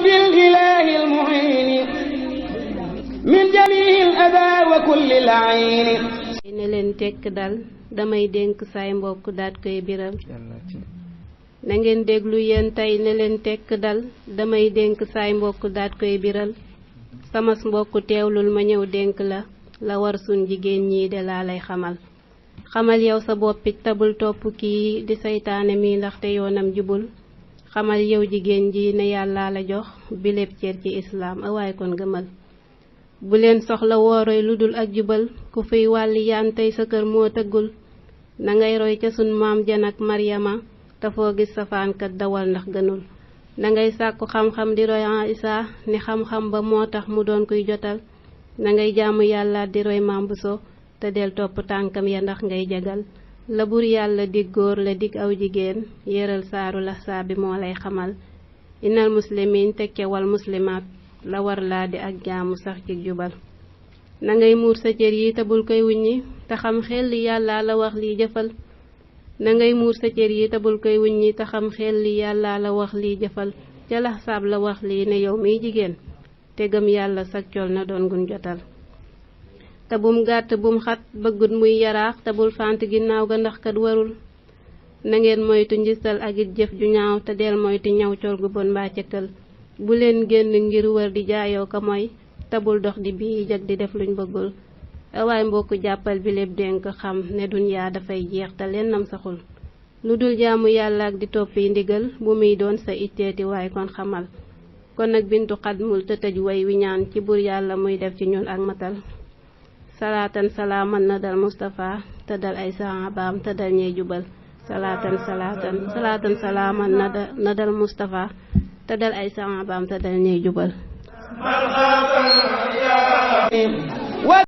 بالإله المعين من جميع الأذى وكل العين. ne leen tekk dal damay dénk saay mbokk daat koy biral. na ngeen déglu yéen tey ne leen tekk dal damay dénk saay mbokk daat koy biral. sama mbokk teewlul ma ñëw dénk la war sun jigéen ñii de laa lay xamal. xamal yow sa boppit tabul topp kii di saytaane mi ndaxte yoonam jubul. xamal yow jigéen ji ne yàlla la jox biléb cër ci islaam awaay kon gëmal. bu leen soxla wooroy lu dul ak jubal ku fiy wàlli yaan tey sa kër moo tëggul. na ngay roy ca sun maam jan ak maryama te foo gis safaankat dawal ndax gënul. na ngay sàkku xam-xam di roy Isa ni xam-xam ba moo tax mu doon kuy jotal. na ngay jaamu yàlla di roy maam Buso te del topp tànkam ya ndax ngay jagal. la bur yàlla dig góor la dig aw jigéen yëral saaru la saa bi moo lay xamal. innal muslimin tekke wal muslimaat la war laa di ak jaamu sax ci jubal. na ngay muur sa cër yi te bul koy wuññi te xam xel li yàlla la wax lii jëfal. na ngay muur sa cër yi te bul koy wuññi te xam xel li yàlla la wax lii jëfal. ca la saab la wax lii ne yow miy jigéen te gëm yàlla sag col na doon gun jotal. te bum gàtt bum xat bëggut muy yaraax te bul fant ginnaaw ga ndax kat warul. na ngeen moytu njistal ak it jëf ju ñaaw te del moytu ñaw col gu bon mbaa cëkkal. bu leen génn ngir wër di jaayoo ko mooy te bul dox di bii jag di def luñ bëggul. waaye mbokk jàppal bi lépp dénk xam ne dunyaa dafay jeex te lennam saxul. lu dul jaamu yàlla ak di toppi ndigal bu muy doon sa itteeti waaye kon xamal. kon nag bintu xadmul te tëj way wi ñaan ci bur yàlla muy def ci ñun ak matal. salaatan salaaman na dal Mustafa te dal ay sahabaam te dal ñey jubal. salaatan salaaman na dal Mustafa te dal ay sahabaam te dal ñey jubal.